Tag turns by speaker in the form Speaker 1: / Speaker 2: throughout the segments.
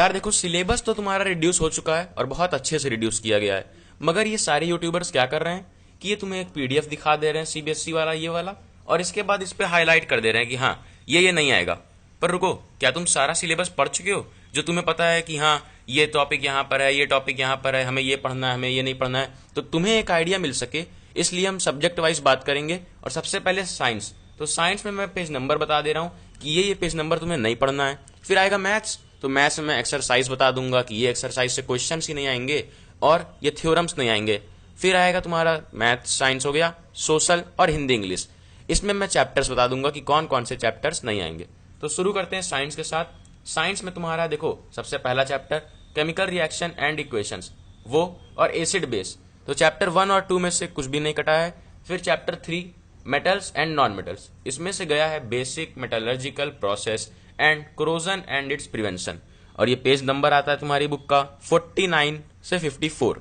Speaker 1: यार देखो, सिलेबस तो तुम्हारा रिड्यूस हो चुका है और बहुत अच्छे से रिड्यूस किया गया है, मगर ये सारे यूट्यूबर्स क्या कर रहे हैं कि ये तुम्हें एक पीडीएफ दिखा दे रहे हैं सीबीएसई वाला, ये वाला, और इसके बाद इस पे हाईलाइट कर दे रहे हैं कि हाँ ये नहीं आएगा। पर रुको, क्या तुम सारा सिलेबस पढ़ चुके हो? जो तुम्हें पता है कि हाँ ये टॉपिक यहाँ पर है, ये टॉपिक यहाँ पर है, हमें ये पढ़ना है, हमें ये नहीं पढ़ना है, तो तुम्हें एक आइडिया मिल सके इसलिए हम सब्जेक्ट वाइज बात करेंगे। और सबसे पहले साइंस, तो साइंस में मैं पेज नंबर बता दे रहा हूँ कि ये पेज नंबर तुम्हें नहीं पढ़ना है। फिर आएगा मैथ्स, तो मैथ्स में मैं एक्सरसाइज बता दूंगा कि ये एक्सरसाइज से क्वेश्चंस ही नहीं आएंगे और ये थ्योरम्स नहीं आएंगे। फिर आएगा तुम्हारा मैथ्स साइंस हो गया, सोशल और हिंदी इंग्लिश, इसमें मैं चैप्टर्स बता दूंगा कि कौन कौन से चैप्टर्स नहीं आएंगे। तो शुरू करते हैं साइंस के साथ। साइंस में तुम्हारा देखो सबसे पहला chapter chemical reaction and equations, वो और एसिड बेस, तो चैप्टर 1 और 2 में से कुछ भी नहीं कटा है। फिर chapter 3 metals and non metals, इसमें से गया है basic metallurgical process and corrosion and it's prevention, और ये पेज नंबर आता है तुम्हारी बुक का 49 से 54,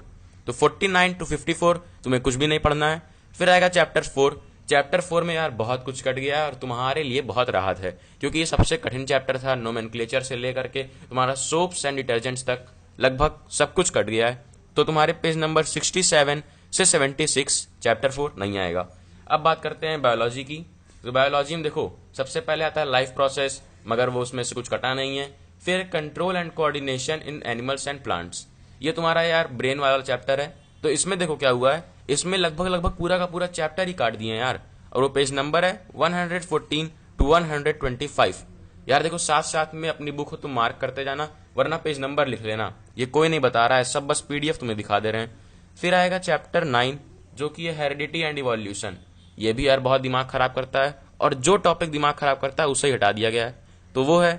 Speaker 1: तो 49 to 54 तुम्हें कुछ भी नहीं पढ़ना है। फिर आएगा चैप्टर 4। चैप्टर 4 में यार बहुत कुछ कट गया है और तुम्हारे लिए बहुत राहत है, क्योंकि ये सबसे कठिन चैप्टर था। नोमेनक्लेचर से लेकर के तुम्हारा सोप्स एंड डिटर्जेंट्स तक लगभग सब कुछ कट गया है, तो तुम्हारे पेज नंबर 67 से 76 चैप्टर 4 नहीं आएगा। अब बात करते हैं बायोलॉजी की। तो बायोलॉजी में देखो सबसे पहले आता है लाइफ प्रोसेस, मगर वो उसमें से कुछ कटा नहीं है। फिर control and coordination in animals and plants, ये तुम्हारा यार ब्रेन वाला चैप्टर है। तो इसमें देखो क्या हुआ है, इसमें लगभग पूरा का पूरा चैप्टर ही काट दिए हैं यार, और वो पेज नंबर है 114 to 125। यार देखो साथ साथ में अपनी बुक हो तुम मार्क करते जाना, वरना पेज नंबर लिख लेना, ये कोई नहीं बता रहा है, सब बस पीडीएफ तुम्हें दिखा दे रहे हैं। फिर आएगा चैप्टर 9 जो कि है हेरिडिटी एंड इवोल्यूशन, ये भी यार बहुत दिमाग खराब करता है, और जो टॉपिक दिमाग खराब करता है उसे ही हटा दिया गया है, तो वो है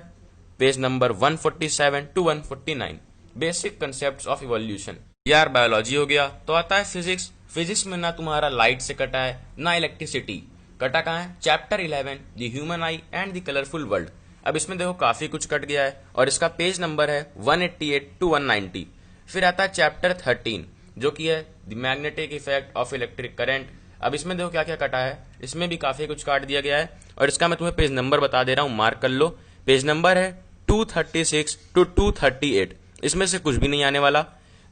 Speaker 1: page number 147 to 149 basic concept of evolution. यार बायोलॉजी हो गया। तो आता है फिजिक्स। फिजिक्स में ना तुम्हारा लाइट से कटा है ना इलेक्ट्रिसिटी, कटा कहाँ है? Chapter 11 the human I and the colourful world. अब इसमें देखो काफी कुछ कट गया है और इसका पेज नंबर है 188 to 190। फिर आता है चैप्टर 13 जो कि है the magnetic effect of electric current. अब इसमें देखो क्या क्या कटा है, इसमें भी काफी कुछ काट दिया गया है, और इसका मैं तुम्हें पेज नंबर बता दे रहा हूं, मार्क कर लो। पेज नंबर है 236 to 238, इसमें से कुछ भी नहीं आने वाला।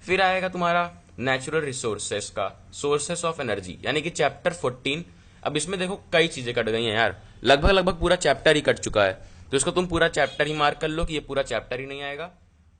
Speaker 1: फिर आएगा तुम्हारा नेचुरल रिसोर्सेस का सोर्सेस ऑफ एनर्जी, यानी कि चैप्टर 14। अब इसमें देखो कई चीजें कट गई हैं यार, लगभग पूरा चैप्टर ही कट चुका है, तो इसको तुम पूरा चैप्टर ही मार्क कर लो कि ये पूरा चैप्टर ही नहीं आएगा।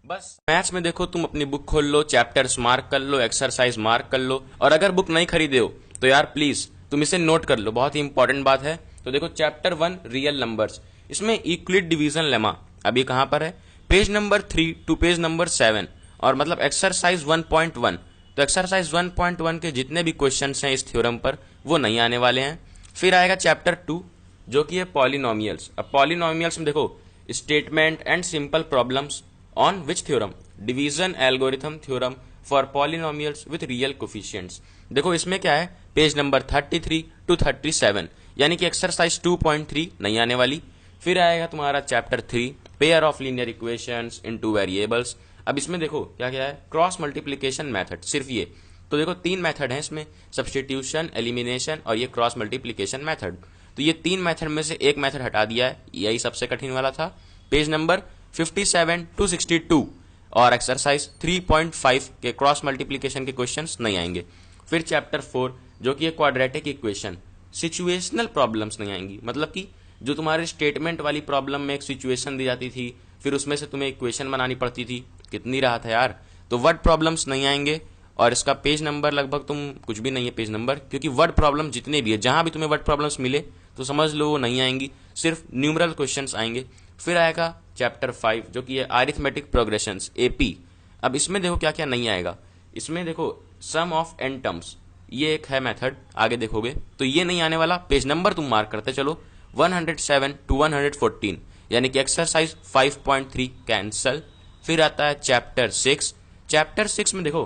Speaker 1: बस मैथ्स में देखो तुम अपनी बुक खोल लो, चैप्टर्स मार्क कर लो, एक्सरसाइज मार्क कर लो, और अगर बुक नहीं खरीदे हो तो यार प्लीज तुम इसे नोट कर लो, बहुत ही इंपॉर्टेंट बात है। तो देखो चैप्टर 1 रियल नंबर्स, इसमें यूक्लिड डिवीजन लेमा, अब ये कहां पर है? Page number 3 to page number 7, और मतलब एक्सरसाइज 1.1। तो एक्सरसाइज 1.1 के जितने भी क्वेश्चंस हैं इस थ्योरम पर वो नहीं आने वाले हैं। फिर आएगा चैप्टर 2 जो कि है पॉलिनोमियल्स। अब पॉलिनोमियल्स में देखो statement and simple problems on which theorem? Division algorithm theorem for polynomials with real coefficients. देखो इसमें क्या है, पेज नंबर 33 to 37, यानी कि एक्सरसाइज 2.3 नहीं आने वाली। फिर आएगा तुम्हारा chapter 3 pair of linear equations in two variables. अब इसमें देखो क्या क्या है, क्रॉस मल्टीप्लीकेशन मेथड, सिर्फ ये। तो देखो 3 मेथड हैं इसमें, सब्स्टिट्यूशन, एलिमिनेशन और ये क्रॉस मल्टीप्लीकेशन मेथड। तो ये 3 मेथड में से एक मेथड हटा दिया है, यही सबसे कठिन वाला था। पेज नंबर 57 to 62, और एक्सरसाइज 3.5 के क्रॉस मल्टीप्लीकेशन के क्वेश्चंस नहीं आएंगे। फिर चैप्टर 4 जो कि क्वाड्रेटिक इक्वेशन, सिचुएशनल प्रॉब्लम्स नहीं आएंगी, मतलब कि जो तुम्हारे स्टेटमेंट वाली प्रॉब्लम में एक सिचुएशन दी जाती थी, फिर उसमें से तुम्हें इक्वेशन बनानी पड़ती थी, कितनी राहत है यार। तो वर्ड प्रॉब्लम्स नहीं आएंगे, और इसका पेज नंबर लगभग तुम कुछ भी नहीं है पेज नंबर, क्योंकि वर्ड प्रॉब्लम जितने भी है जहां भी तुम्हें वर्ड प्रॉब्लम्स मिले तो समझ लो वो नहीं आएंगी, सिर्फ न्यूमरल क्वेश्चंस आएंगे। फिर आएगा चैप्टर 5 जो कि है अरिथमेटिक प्रोग्रेशंस एपी। अब इसमें देखो क्या क्या नहीं आएगा, इसमें देखो सम ऑफ एन टर्म्स, ये एक है मेथड, आगे देखोगे तो ये नहीं आने वाला। पेज नंबर तुम मार्क करते चलो 107 to 114, यानी कि एक्सरसाइज 5.3 कैंसल। फिर आता है चैप्टर 6। चैप्टर 6 में देखो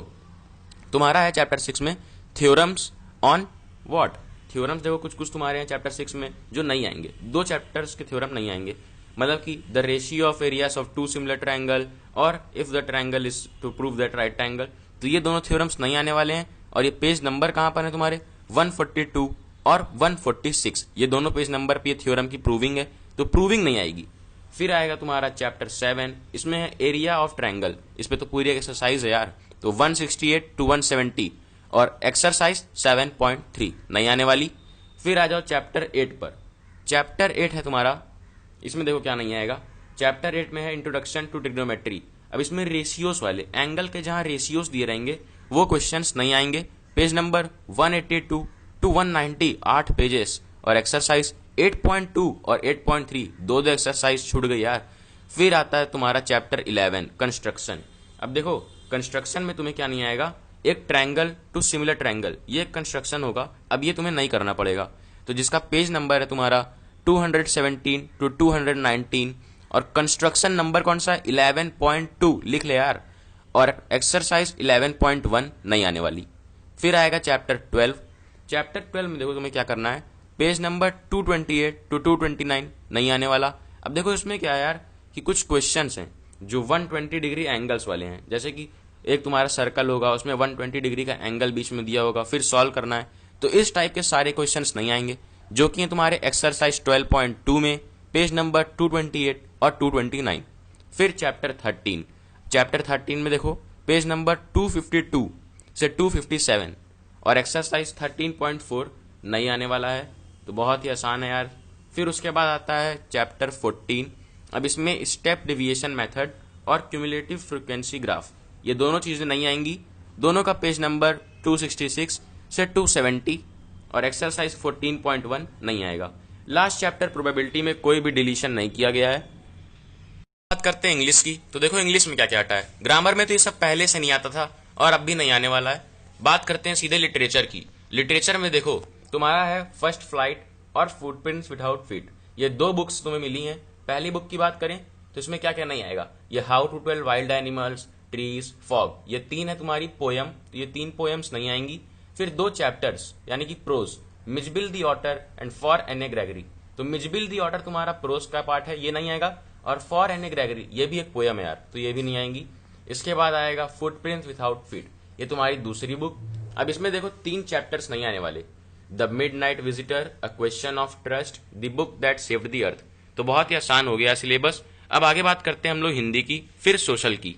Speaker 1: तुम्हारा है चैप्टर 6 में थ्योरम्स ऑन व्हाट? थ्योरम्स देखो कुछ कुछ तुम्हारे हैं चैप्टर 6 में जो नहीं आएंगे, 2 चैप्टर्स के थ्योरम नहीं आएंगे, मतलब कि the ratio of areas of 2 similar triangle और if the triangle is to prove that right triangle. तो ये दोनों थ्योरम्स नहीं आने वाले हैं, और ये पेज नंबर कहां पर है तुम्हारे 142 और 146, ये दोनों पेज नंबर पे थ्योरम की प्रूविंग है, तो प्रूविंग नहीं आएगी। फिर आएगा तुम्हारा चैप्टर 7, इसमें है एरिया ऑफ ट्रायंगल, इस पे तो पूरी एक्सरसाइज है यार, तो 168 to 170 और एक्सरसाइज 7.3 नहीं आने वाली। फिर आ जाओ चैप्टर 8 पर। चैप्टर 8 है तुम्हारा, इसमें देखो क्या नहीं आएगा। चैप्टर 8 में है इंट्रोडक्शन टू ट्रिग्नोमेट्री। अब इसमें रेशियोज वाले एंगल के जहां रेशियोज दिए रहेंगे वो क्वेश्चंस नहीं आएंगे। पेज नंबर 182 to 190 8 पेजेस और एक्सरसाइज 8.2 और 8.3 दो एक्सरसाइज छूट गई यार। फिर आता है तुम्हारा चैप्टर 11 कंस्ट्रक्शन। अब देखो कंस्ट्रक्शन में तुम्हें क्या नहीं आएगा, एक ट्रायंगल टू सिमिलर ट्रायंगल, ये कंस्ट्रक्शन होगा। अब ये तुम्हें नहीं करना पड़ेगा, तो जिसका पेज नंबर है तुम्हारा 217 to 219 और कंस्ट्रक्शन नंबर कौन सा, 11.2 लिख ले यार, और एक्सरसाइज 11.1 नहीं आने वाली। फिर आएगा चैप्टर 12। चैप्टर 12 में देखो तुम्हें क्या करना है, पेज नंबर 228 to 229 नहीं आने वाला। अब देखो इसमें क्या है यार कि कुछ क्वेश्चंस हैं जो 120 डिग्री एंगल्स वाले हैं, जैसे कि एक तुम्हारा सर्कल होगा उसमें 120 डिग्री का एंगल बीच में दिया होगा, फिर सॉल्व करना है, तो इस टाइप के सारे क्वेश्चंस नहीं आएंगे, जो कि तुम्हारे एक्सरसाइज 12.2 में पेज नंबर 228 और 229। फिर चैप्टर 13, चैप्टर 13 में देखो पेज नंबर 252 से 257 और एक्सरसाइज 13.4 नहीं आने वाला है, तो बहुत ही आसान है यार। फिर उसके बाद आता है चैप्टर 14। अब इसमें स्टेप डिविएशन मेथड और क्यूमुलेटिव फ्रीक्वेंसी ग्राफ, ये दोनों चीजें नहीं आएंगी। दोनों का पेज नंबर 266 से 270 और एक्सरसाइज 14.1 नहीं आएगा। लास्ट चैप्टर प्रोबेबिलिटी में कोई भी डिलीशन नहीं किया गया है। बात करते हैं इंग्लिश की, तो देखो इंग्लिश में क्या क्या हटा है। ग्रामर में तो ये सब पहले से नहीं आता था और अब भी नहीं आने वाला है। बात करते हैं सीधे लिटरेचर की। लिटरेचर में देखो तुम्हारा है फर्स्ट फ्लाइट और फुटप्रिंट्स विदाउट फीट, ये दो बुक्स तुम्हें मिली हैं। पहली बुक की बात करें तो इसमें क्या क्या नहीं आएगा, ये how to tell wild animals, trees, fog, ये 3 है तुम्हारी पोयम, तो ये 3 पोयम्स नहीं आएंगी। फिर 2 चैप्टर्स यानी कि prose, Mijbil the otter and for Anne ए ग्रेगरी, तो मिजबिल दी ऑटर तुम्हारा प्रोज का पार्ट है, ये नहीं आएगा, और फॉर एन ए ग्रेगरी ये भी एक पोयम है यार, तो ये भी नहीं आएंगी। इसके बाद आएगा फुटप्रिंट्स विदाउट फीट, ये तुम्हारी दूसरी बुक। अब इसमें देखो 3 चैप्टर्स नहीं आने वाले, the midnight visitor, a question of trust, the book that saved the earth, तो बहुत ही आसान हो गया सिलेबस। अब आगे बात करते हैं हम लोग हिंदी की, फिर सोशल की।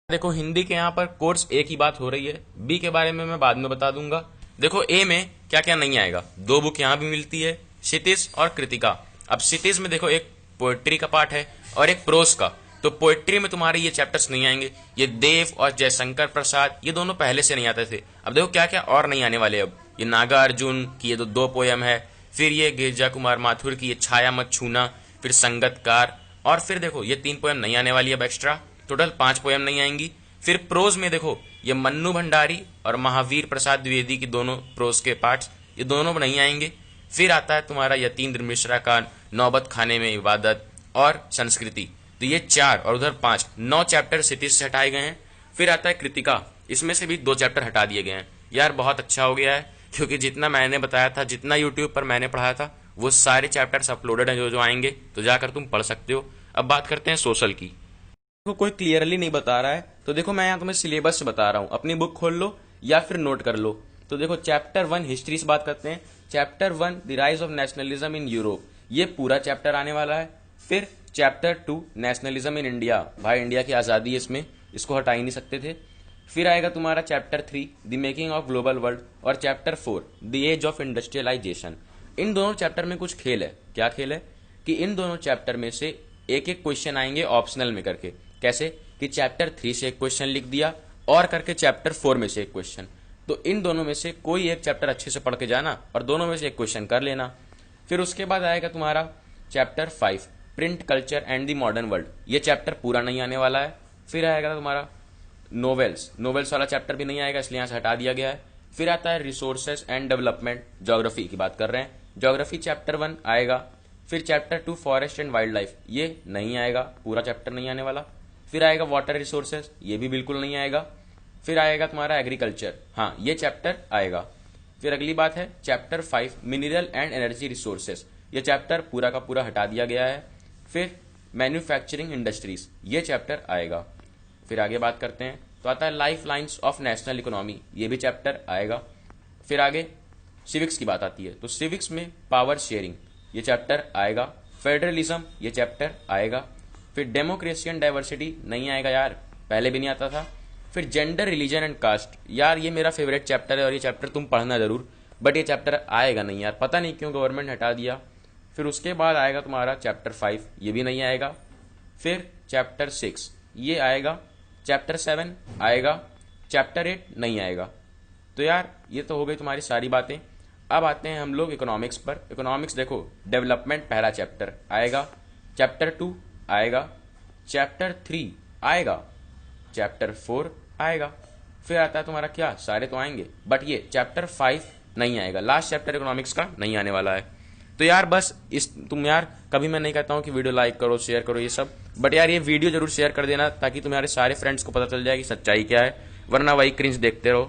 Speaker 1: देखो हिंदी के यहाँ पर कोर्स ए की बात हो रही है, बी के बारे में मैं बाद में बता दूंगा। देखो ए में क्या क्या नहीं आएगा, 2 बुक यहाँ भी मिलती है, क्षितिज और कृतिका। अब क्षितिज में देखो एक पोएट्री का पार्ट है और एक प्रोज का, तो पोएट्री में तुम्हारे ये चैप्टर्स नहीं आएंगे। ये देव और जयशंकर प्रसाद ये दोनों पहले से नहीं आते थे। अब देखो क्या क्या और नहीं आने वाले, अब ये नागा अर्जुन की ये 2 पोयम है, फिर ये गिरजा कुमार माथुर की ये छाया मत छूना, फिर संगतकार, और फिर देखो ये 3 पोयम नहीं आने वाली अब एक्स्ट्रा, टोटल 5 पोयम नहीं आएंगी। फिर प्रोज में देखो ये मन्नू भंडारी और महावीर प्रसाद द्विवेदी की दोनों प्रोज के पार्ट्स, ये दोनों नहीं आएंगे। फिर आता है तुम्हारा यतीन्द्र मिश्रा का नौबत खाने में इबादत और संस्कृति, तो ये 4 और उधर 5, 9 चैप्टर क्षितिज से हटाए गए हैं। फिर आता है कृतिका, इसमें से भी 2 चैप्टर हटा दिए गए हैं। यार बहुत अच्छा हो गया है, क्योंकि जितना मैंने बताया था, जितना यूट्यूब पर मैंने पढ़ाया था, वो सारे चैप्टर्स अपलोडेड हैं जो जो आएंगे, तो जाकर तुम पढ़ सकते हो। अब बात करते हैं सोशल की। देखो कोई क्लियरली नहीं बता रहा है, तो देखो मैं यहाँ तुम्हें सिलेबस से बता रहा हूँ, अपनी बुक खोल लो या फिर नोट कर लो। तो देखो चैप्टर 1 हिस्ट्री से बात करते हैं। Chapter 1 the rise of nationalism in Europe, ये पूरा चैप्टर आने वाला है। फिर चैप्टर 2 नेशनलिज्म इन इंडिया, भाई इंडिया की आजादी है इसमें, इसको हटा ही नहीं सकते थे। फिर आएगा तुम्हारा chapter 3 the making of global world और chapter 4 the age of industrialization. इन दोनों चैप्टर में कुछ खेल है। क्या खेल है कि इन दोनों चैप्टर में से एक एक क्वेश्चन आएंगे ऑप्शनल में करके। कैसे कि चैप्टर 3 से एक क्वेश्चन लिख दिया और करके चैप्टर 4 में से एक क्वेश्चन, तो इन दोनों में से कोई एक चैप्टर अच्छे से पढ़ के जाना और दोनों में से एक क्वेश्चन कर लेना। फिर उसके बाद आएगा तुम्हारा chapter 5 print culture and the modern world, ये चैप्टर पूरा नहीं आने वाला है। फिर आएगा तुम्हारा नोवेल्स वाला चैप्टर भी नहीं आएगा, इसलिए यहाँ से हटा दिया गया है। फिर आता है रिसोर्सेज एंड डेवलपमेंट, ज्योग्राफी की बात कर रहे हैं, ज्योग्राफी चैप्टर 1 आएगा। फिर chapter 2 forest and wild life, ये नहीं आएगा, पूरा चैप्टर नहीं आने वाला। फिर आएगा वाटर रिसोर्सेज, ये भी बिल्कुल नहीं आएगा। फिर आएगा तुम्हारा एग्रीकल्चर, हाँ ये चैप्टर आएगा। फिर अगली बात है chapter 5 mineral and energy resources, ये चैप्टर पूरा का पूरा हटा दिया गया है। फिर मैन्युफैक्चरिंग इंडस्ट्रीज, ये चैप्टर आएगा। फिर आगे बात करते हैं तो आता है life lines of national economy, ये भी चैप्टर आएगा। फिर आगे सिविक्स की बात आती है, तो सिविक्स में पावर शेयरिंग, ये चैप्टर आएगा। फेडरलिज्म ये चैप्टर आएगा। फिर डेमोक्रेसी एंड डाइवर्सिटी नहीं आएगा यार, पहले भी नहीं आता था। फिर जेंडर, रिलीजन एंड कास्ट, यार ये मेरा फेवरेट चैप्टर है और ये चैप्टर तुम पढ़ना जरूर, बट ये चैप्टर आएगा नहीं यार, पता नहीं क्यों गवर्नमेंट हटा दिया। फिर उसके बाद आएगा तुम्हारा चैप्टर 5, ये भी नहीं आएगा। फिर चैप्टर 6 ये आएगा, चैप्टर 7 आएगा, चैप्टर 8 नहीं आएगा। तो यार ये तो हो गई तुम्हारी सारी बातें। अब आते हैं हम लोग इकोनॉमिक्स पर। इकोनॉमिक्स देखो, डेवलपमेंट पहला चैप्टर आएगा, चैप्टर 2 आएगा, चैप्टर 3 आएगा, चैप्टर 4 आएगा। फिर आता है तुम्हारा क्या, सारे तो आएंगे बट ये चैप्टर 5 नहीं आएगा, लास्ट चैप्टर इकोनॉमिक्स का नहीं आने वाला है। तो यार बस तुम यार, कभी मैं नहीं कहता हूँ कि वीडियो लाइक करो, शेयर करो ये सब, बट यार ये वीडियो जरूर शेयर कर देना ताकि तुम्हारे सारे फ्रेंड्स को पता चल जाए कि सच्चाई क्या है, वरना वही क्रिंज देखते रहो।